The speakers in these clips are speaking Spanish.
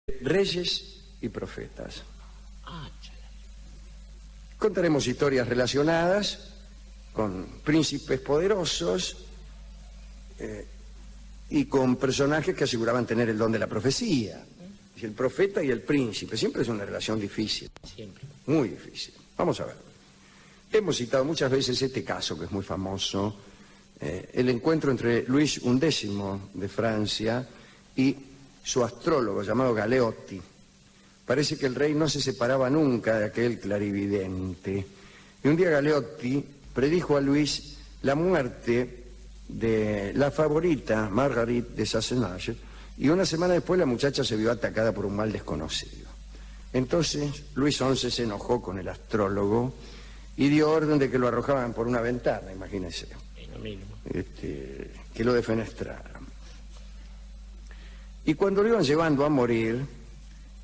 Reyes y profetas. Contaremos historias relacionadas con príncipes poderosos y con personajes que aseguraban tener el don de la profecía. El profeta y el príncipe. Siempre es una relación difícil. Siempre. Muy difícil. Vamos a ver. Hemos citado muchas veces este caso que es muy famoso, el encuentro entre Luis XI de Francia y su astrólogo llamado Galeotti. Parece que el rey no se separaba nunca de aquel clarividente. Y un día Galeotti predijo a Luis la muerte de la favorita Marguerite de Sassenage, y una semana después la muchacha se vio atacada por un mal desconocido. Entonces Luis XI se enojó con el astrólogo y dio orden de que lo arrojaban por una ventana, imagínense. Que lo defenestraran. Y cuando lo iban llevando a morir,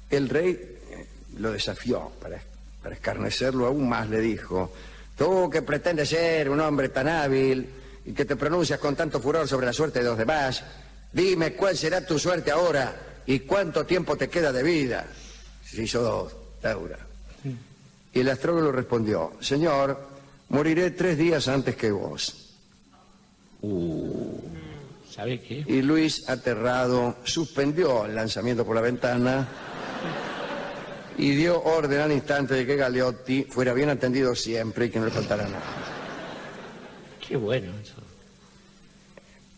el rey lo desafió para escarnecerlo aún más. Le dijo: tú que pretendes ser un hombre tan hábil y que te pronuncias con tanto furor sobre la suerte de los demás, dime cuál será tu suerte ahora y cuánto tiempo te queda de vida. Se hizo dos, Taura. Y el astrólogo respondió: señor, moriré 3 días antes que vos. ¿Sabe qué? Y Luis, aterrado, suspendió el lanzamiento por la ventana y dio orden al instante de que Galeotti fuera bien atendido siempre y que no le faltara nada. Qué bueno eso.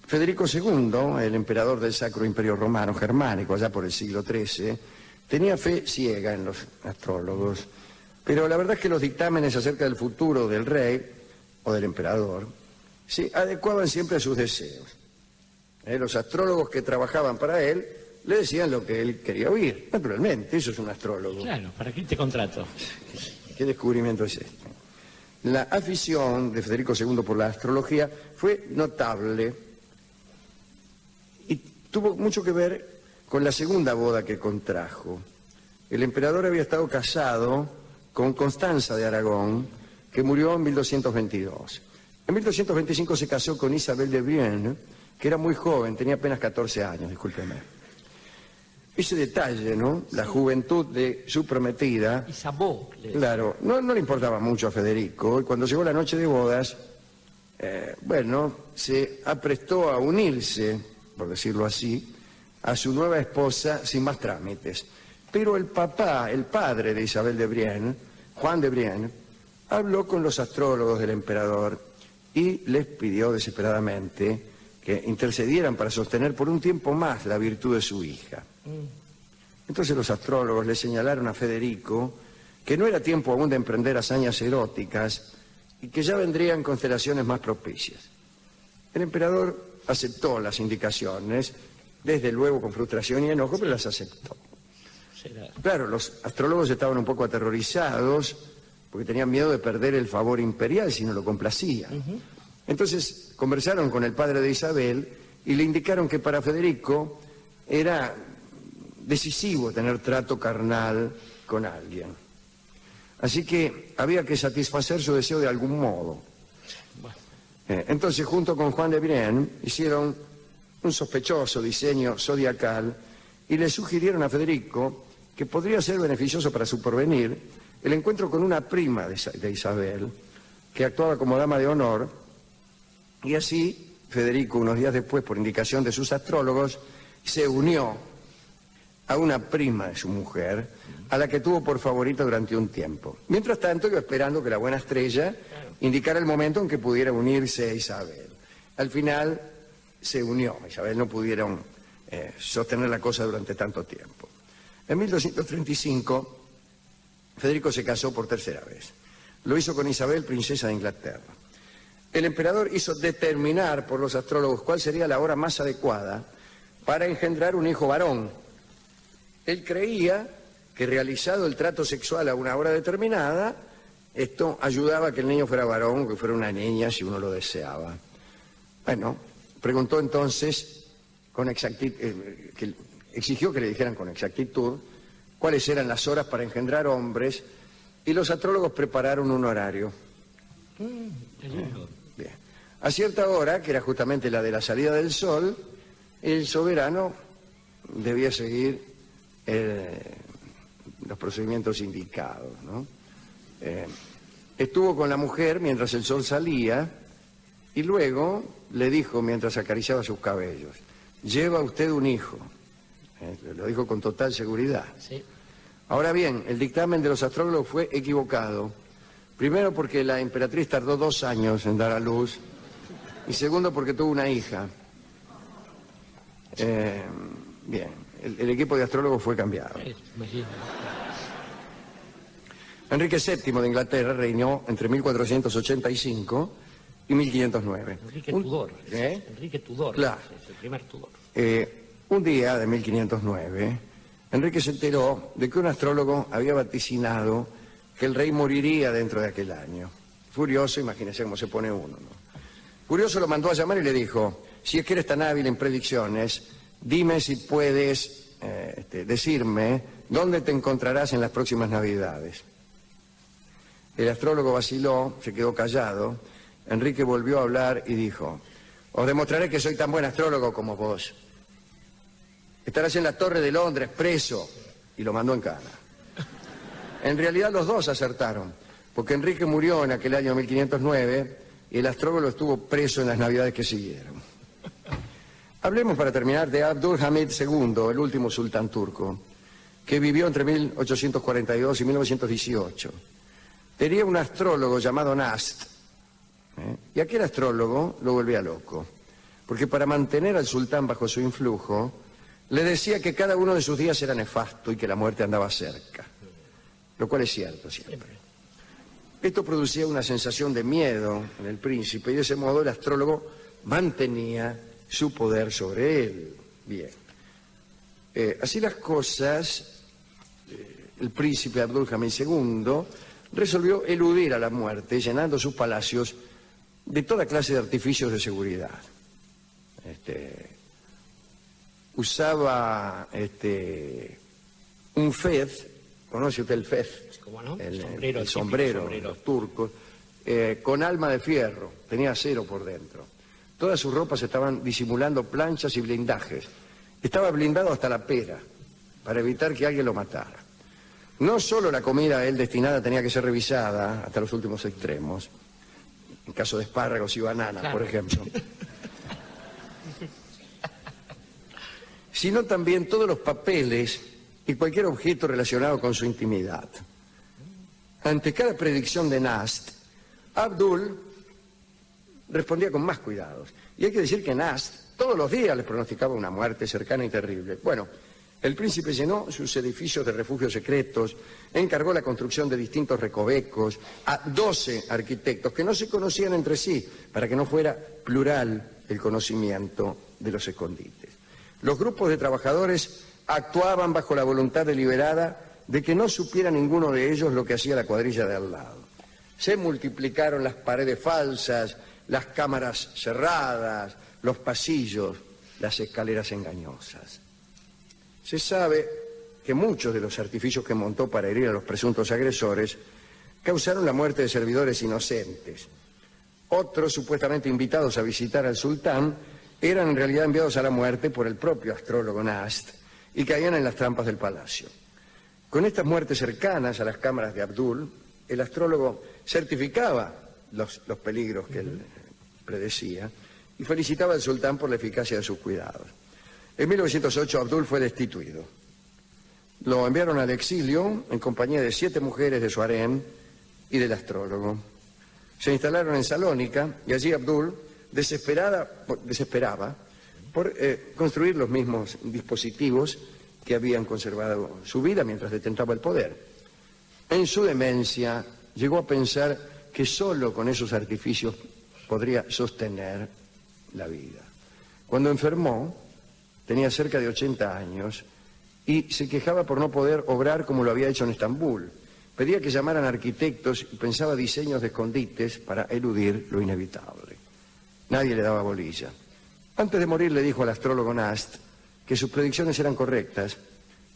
Federico II, el emperador del Sacro Imperio Romano Germánico, allá por el siglo XIII, tenía fe ciega en los astrólogos, pero la verdad es que los dictámenes acerca del futuro del rey o del emperador se adecuaban siempre a sus deseos. Los astrólogos que trabajaban para él le decían lo que él quería oír. Naturalmente, eso es un astrólogo. Claro, ¿para qué te contrato? ¿Qué descubrimiento es este? La afición de Federico II por la astrología fue notable y tuvo mucho que ver con la segunda boda que contrajo. El emperador había estado casado con Constanza de Aragón, que murió en 1222. En 1225 se casó con Isabel de Brienne, que era muy joven, tenía apenas 14 años, discúlpeme. Ese detalle, ¿no? La juventud de su prometida. Isabeau. Claro, no le importaba mucho a Federico, y cuando llegó la noche de bodas, se aprestó a unirse, por decirlo así, a su nueva esposa sin más trámites. Pero el padre de Isabel de Brienne, Juan de Brienne, habló con los astrólogos del emperador y les pidió desesperadamente que intercedieran para sostener por un tiempo más la virtud de su hija. Entonces los astrólogos le señalaron a Federico que no era tiempo aún de emprender hazañas eróticas y que ya vendrían constelaciones más propicias. El emperador aceptó las indicaciones, desde luego con frustración y enojo, pero las aceptó. Claro, los astrólogos estaban un poco aterrorizados porque tenían miedo de perder el favor imperial si no lo complacían. Entonces conversaron con el padre de Isabel y le indicaron que para Federico era decisivo tener trato carnal con alguien. Así que había que satisfacer su deseo de algún modo. Entonces, junto con Juan de Brienne, hicieron un sospechoso diseño zodiacal y le sugirieron a Federico que podría ser beneficioso para su porvenir el encuentro con una prima de Isabel, que actuaba como dama de honor, y así Federico, unos días después, por indicación de sus astrólogos, se unió a una prima de su mujer, a la que tuvo por favorita durante un tiempo. Mientras tanto, iba esperando que la buena estrella indicara el momento en que pudiera unirse a Isabel. Al final se unió. Isabel no pudieron sostener la cosa durante tanto tiempo. En 1235, Federico se casó por tercera vez. Lo hizo con Isabel, princesa de Inglaterra. El emperador hizo determinar por los astrólogos cuál sería la hora más adecuada para engendrar un hijo varón. Él creía que, realizado el trato sexual a una hora determinada, esto ayudaba a que el niño fuera varón o que fuera una niña si uno lo deseaba. Bueno, preguntó entonces con exactitud, exigió que le dijeran con exactitud cuáles eran las horas para engendrar hombres, y los astrólogos prepararon un horario. Bien. A cierta hora, que era justamente la de la salida del sol, el soberano debía seguir los procedimientos indicados, ¿no? Estuvo con la mujer mientras el sol salía y luego le dijo, mientras acariciaba sus cabellos, lleva usted un hijo. Lo dijo con total seguridad. Sí. Ahora bien, el dictamen de los astrólogos fue equivocado. Primero porque la emperatriz tardó 2 años en dar a luz y segundo porque tuvo una hija. Bien, el equipo de astrólogos fue cambiado. Imagínate. Enrique VII de Inglaterra reinó entre 1485 y 1509. Enrique Tudor. Enrique Tudor. Claro. Es el primer Tudor. Un día de 1509, Enrique se enteró de que un astrólogo había vaticinado que el rey moriría dentro de aquel año. Furioso, imagínese cómo se pone uno, ¿no? Furioso lo mandó a llamar y le dijo, si es que eres tan hábil en predicciones, dime si puedes decirme dónde te encontrarás en las próximas Navidades. El astrólogo vaciló, se quedó callado. Enrique volvió a hablar y dijo, os demostraré que soy tan buen astrólogo como vos. Estarás en la Torre de Londres, preso. Y lo mandó en cana. En realidad los dos acertaron, porque Enrique murió en aquel año 1509 y el astrólogo estuvo preso en las Navidades que siguieron. Hablemos para terminar de Abdülhamid II, el último sultán turco, que vivió entre 1842 y 1918. Tenía un astrólogo llamado Nast, y aquel astrólogo lo volvía loco, porque para mantener al sultán bajo su influjo, le decía que cada uno de sus días era nefasto y que la muerte andaba cerca, lo cual es cierto siempre. Esto producía una sensación de miedo en el príncipe y de ese modo el astrólogo mantenía su poder sobre él. Bien. Así las cosas, el príncipe Abdülhamid II resolvió eludir a la muerte, llenando sus palacios de toda clase de artificios de seguridad. Usaba un fez, ¿conoce usted el fez? ¿Cómo no? El sombrero, los turcos, con alma de fierro, tenía acero por dentro. Todas sus ropas estaban disimulando planchas y blindajes. Estaba blindado hasta la pera, para evitar que alguien lo matara. No solo la comida a él destinada tenía que ser revisada hasta los últimos extremos, en caso de espárragos y bananas, claro, por ejemplo, sino también todos los papeles y cualquier objeto relacionado con su intimidad. Ante cada predicción de Nast, Abdul respondía con más cuidados. Y hay que decir que Nast todos los días le pronosticaba una muerte cercana y terrible. Bueno, el príncipe llenó sus edificios de refugios secretos, encargó la construcción de distintos recovecos a 12 arquitectos que no se conocían entre sí, para que no fuera plural el conocimiento de los escondites. Los grupos de trabajadores actuaban bajo la voluntad deliberada de que no supiera ninguno de ellos lo que hacía la cuadrilla de al lado. Se multiplicaron las paredes falsas, las cámaras cerradas, los pasillos, las escaleras engañosas. Se sabe que muchos de los artificios que montó para herir a los presuntos agresores causaron la muerte de servidores inocentes. Otros, supuestamente invitados a visitar al sultán, eran en realidad enviados a la muerte por el propio astrólogo Nast y caían en las trampas del palacio. Con estas muertes cercanas a las cámaras de Abdul, el astrólogo certificaba los peligros que él predecía y felicitaba al sultán por la eficacia de sus cuidados. En 1908 Abdul fue destituido. Lo enviaron al exilio en compañía de 7 mujeres de su harén y del astrólogo. Se instalaron en Salónica y allí Abdul desesperaba por construir los mismos dispositivos que habían conservado su vida mientras detentaba el poder. En su demencia llegó a pensar que solo con esos artificios podría sostener la vida. Cuando enfermó, tenía cerca de 80 años y se quejaba por no poder obrar como lo había hecho en Estambul. Pedía que llamaran arquitectos y pensaba diseños de escondites para eludir lo inevitable. Nadie le daba bolilla. Antes de morir le dijo al astrólogo Nast que sus predicciones eran correctas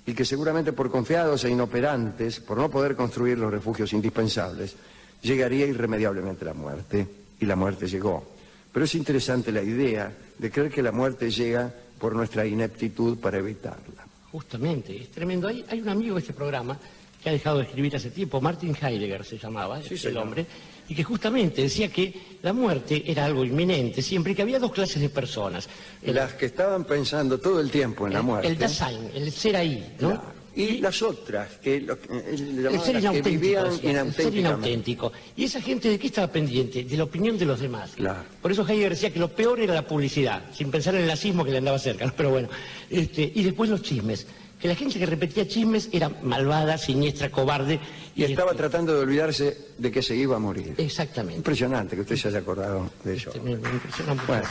y que seguramente por confiados e inoperantes, por no poder construir los refugios indispensables, llegaría irremediablemente la muerte. Y la muerte llegó. Pero es interesante la idea de creer que la muerte llega por nuestra ineptitud para evitarla. Justamente, es tremendo. Hay un amigo de este programa que ha dejado de escribir hace tiempo, Martin Heidegger se llamaba, Sí, el señor. hombre, y que justamente decía que la muerte era algo inminente siempre, y que había dos clases de personas. Las que estaban pensando todo el tiempo en la muerte. El Dasein, el ser ahí, ¿no? Claro. Y las otras, que él El llamaba ser las que inauténtico, vivían decía, el ser inauténticamente. inauténtico. Y esa gente, ¿de qué estaba pendiente? De la opinión de los demás. Claro. Por eso Heidegger decía que lo peor era la publicidad, sin pensar en el nazismo que le andaba cerca, ¿no? Pero bueno. Y después los chismes. Que la gente que repetía chismes era malvada, siniestra, cobarde. Y estaba tratando de olvidarse de que se iba a morir. Exactamente. Impresionante que usted se haya acordado de eso. Me impresiona mucho. Bueno.